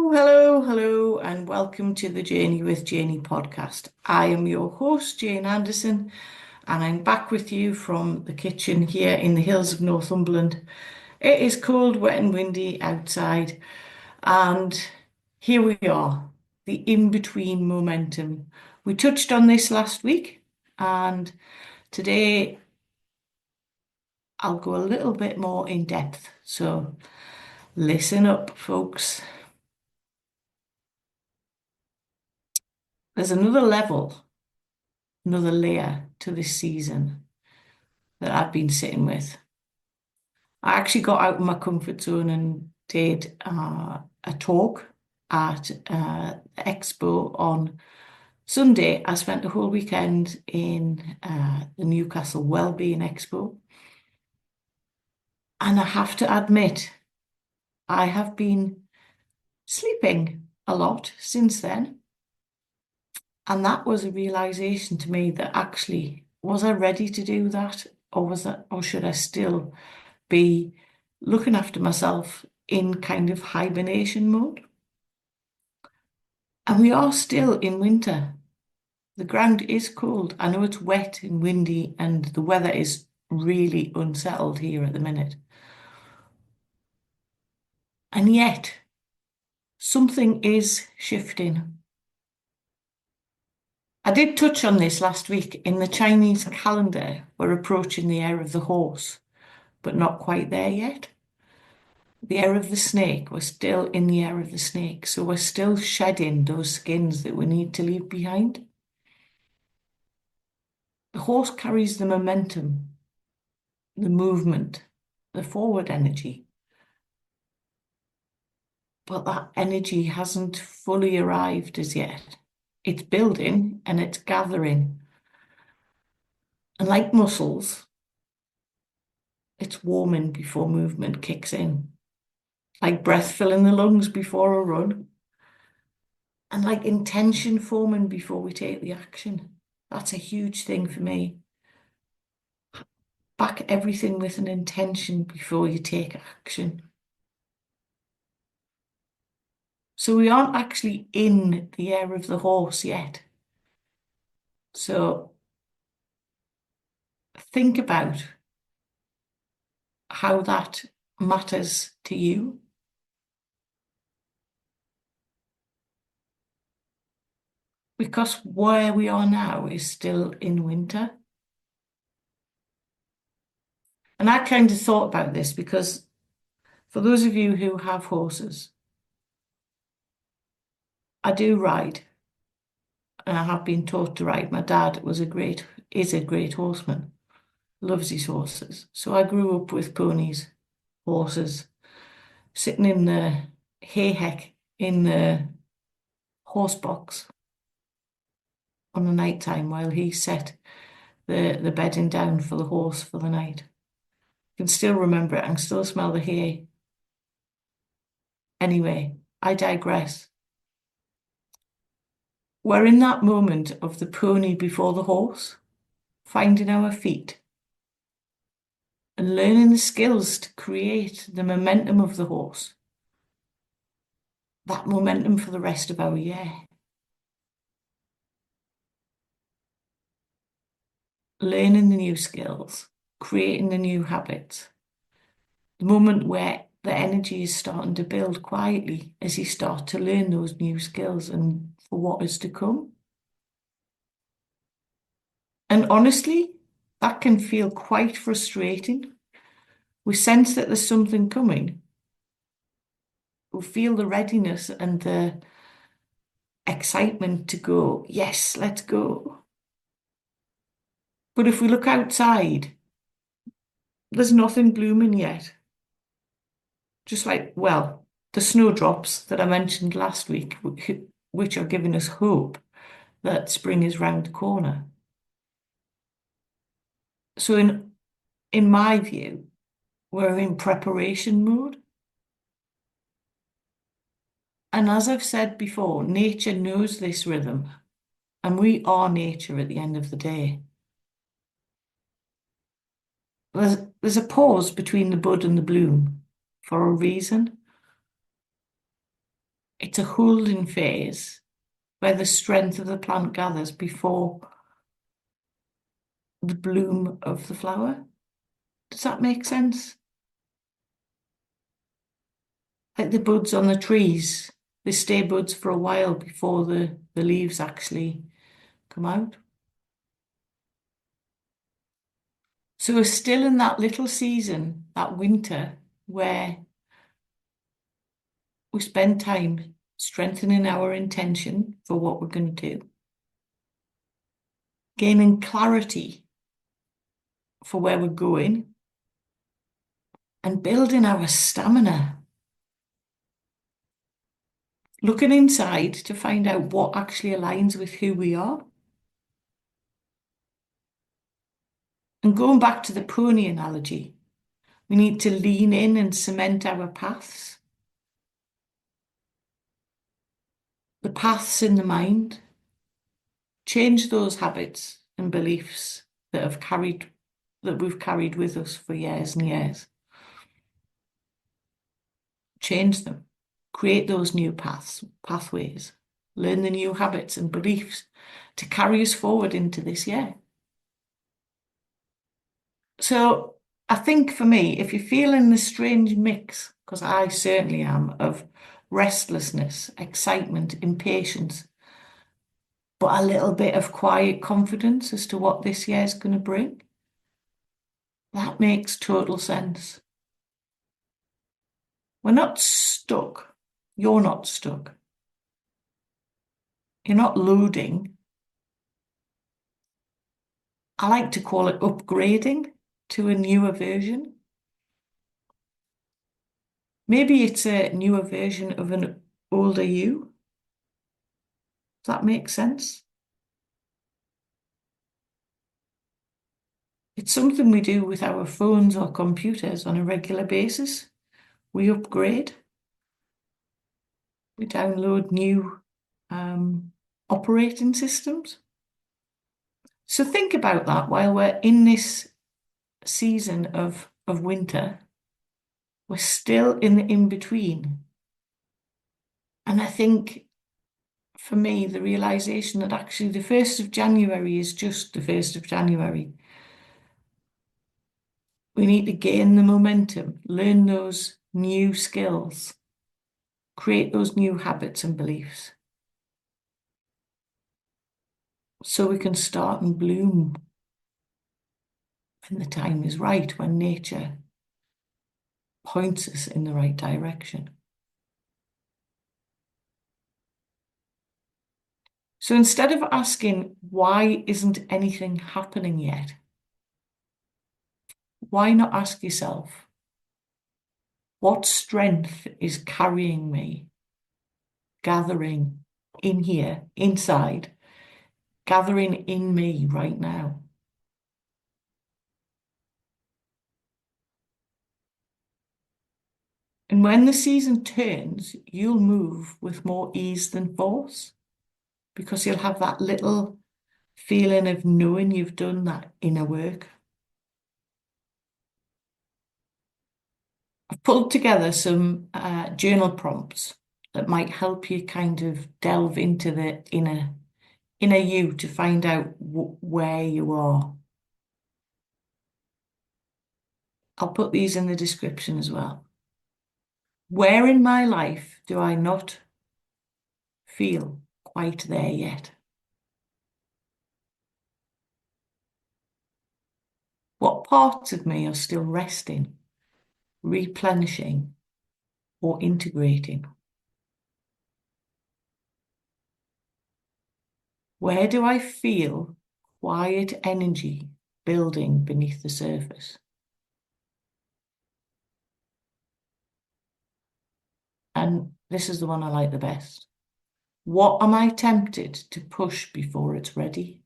Hello, and welcome to the Journey with Janie podcast. I am your host, Jane Anderson, and I'm back with you from the kitchen here in the hills of Northumberland. It is cold, wet, and windy outside, and here we are, the in-between momentum. We touched on this last week, and today I'll go a little bit more in depth. So listen up, folks. There's another level, another layer to this season that I've been sitting with. I actually got out of my comfort zone and did a talk at Expo on Sunday. I spent the whole weekend in the Newcastle Wellbeing Expo. And I have to admit, I have been sleeping a lot since then. And that was a realization to me that actually, was I ready to do that? Or should I still be looking after myself in kind of hibernation mode? And we are still in winter. The ground is cold. I know it's wet and windy, and the weather is really unsettled here at the minute. And yet, something is shifting. I did touch on this last week. In the Chinese calendar, we're approaching the year of the horse, but not quite there yet. The year of the snake, we're still in the year of the snake, so we're still shedding those skins that we need to leave behind. The horse carries the momentum, the movement, the forward energy, but that energy hasn't fully arrived as yet. It's building and it's gathering. And like muscles, it's warming before movement kicks in. Like breath filling the lungs before a run. And like intention forming before we take the action. That's a huge thing for me. Back everything with an intention before you take action. So we aren't actually in the year of the horse yet. So think about how that matters to you. Because where we are now is still in winter. And I kind of thought about this because for those of you who have horses, I do ride. And I have been taught to ride. My dad is a great horseman, loves his horses. So I grew up with ponies, horses, sitting in the hayheck in the horse box on the night time while he set the bedding down for the horse for the night. I can still remember it. I can still smell the hay. Anyway, I digress. We're in that moment of the pony before the horse, finding our feet and learning the skills to create the momentum of the horse. That momentum for the rest of our year. Learning the new skills, creating the new habits. The moment where the energy is starting to build quietly as you start to learn those new skills and for what is to come. And honestly, that can feel quite frustrating. We sense that there's something coming. We feel the readiness and the excitement to go, yes, let's go. But if we look outside, there's nothing blooming yet. Just like, well, the snowdrops that I mentioned last week, which are giving us hope that spring is round the corner. So in my view, we're in preparation mode. And as I've said before, nature knows this rhythm, and we are nature at the end of the day. There's a pause between the bud and the bloom for a reason. It's a holding phase where the strength of the plant gathers before the bloom of the flower. Does that make sense? Like the buds on the trees, they stay buds for a while before the leaves actually come out. So we're still in that little season, that winter, where we spend time strengthening our intention for what we're going to do, gaining clarity for where we're going, and building our stamina. Looking inside to find out what actually aligns with who we are. And going back to the pony analogy, we need to lean in and cement our paths. The paths in the mind. Change those habits and beliefs that we've carried with us for years and years. Change them. Create those new pathways. Learn the new habits and beliefs to carry us forward into this year. So I think for me, if you're feeling the strange mix, because I certainly am, of restlessness, excitement, impatience, but a little bit of quiet confidence as to what this year is going to bring, that makes total sense. We're not stuck. You're not stuck. You're not loading. I like to call it upgrading to a newer version. Maybe it's a newer version of an older you. Does that make sense? It's something we do with our phones or computers on a regular basis. We upgrade. We download new operating systems. So think about that while we're in this season of winter. We're still in the in-between. And I think for me, the realization that actually the 1st of January is just the 1st of January. We need to gain the momentum, learn those new skills, create those new habits and beliefs so we can start and bloom when the time is right, when nature points us in the right direction. So instead of asking, why isn't anything happening yet? Why not ask yourself, what strength is carrying me, gathering in here, inside, gathering in me right now? And when the season turns, you'll move with more ease than force because you'll have that little feeling of knowing you've done that inner work. I've pulled together some journal prompts that might help you kind of delve into the inner you to find out where you are. I'll put these in the description as well. Where in my life do I not feel quite there yet? What parts of me are still resting, replenishing, or integrating? Where do I feel quiet energy building beneath the surface? And this is the one I like the best. What am I tempted to push before it's ready?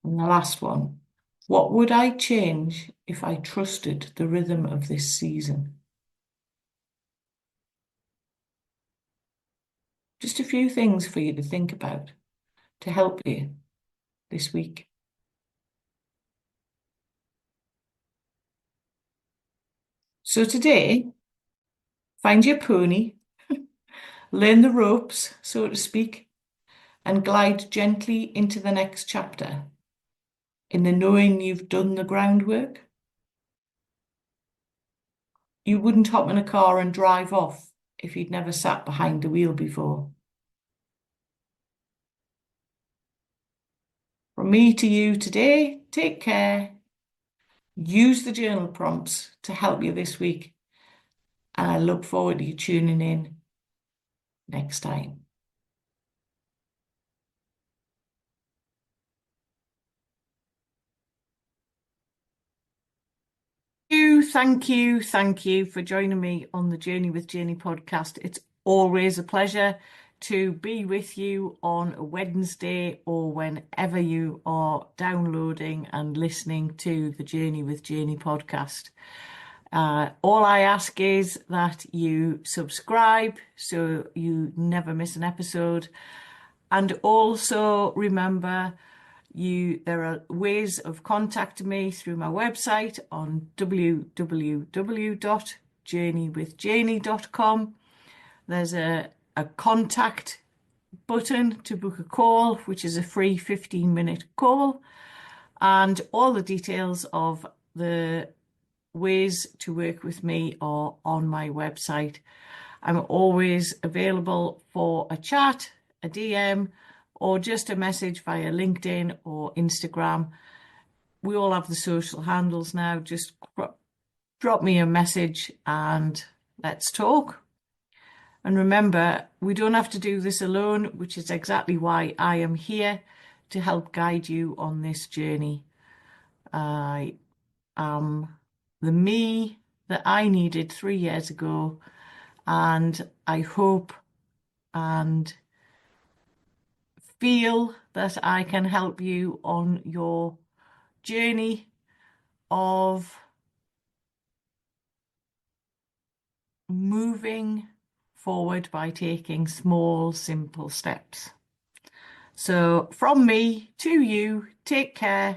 And the last one, what would I change if I trusted the rhythm of this season? Just a few things for you to think about to help you this week. So today, find your pony, learn the ropes, so to speak, and glide gently into the next chapter in the knowing you've done the groundwork. You wouldn't hop in a car and drive off if you'd never sat behind the wheel before. From me to you today, take care. Use the journal prompts to help you this week, and I look forward to you tuning in next time. Thank you for joining me on the Journey with Janie podcast. It's always a pleasure to be with you on a Wednesday or whenever you are downloading and listening to the Journey with Janie podcast. All I ask is that you subscribe so you never miss an episode. And also remember, there are ways of contacting me through my website on www.journeywithjanie.com. There's a contact button to book a call, which is a free 15-minute call, and all the details of the ways to work with me are on my website. I'm always available for a chat, a DM, or just a message via LinkedIn or Instagram. We all have the social handles now. Just drop me a message and let's talk. And remember, we don't have to do this alone, which is exactly why I am here to help guide you on this journey. I am the me that I needed 3 years ago, and I hope and feel that I can help you on your journey of moving forward by taking small, simple steps. So from me to you, take care.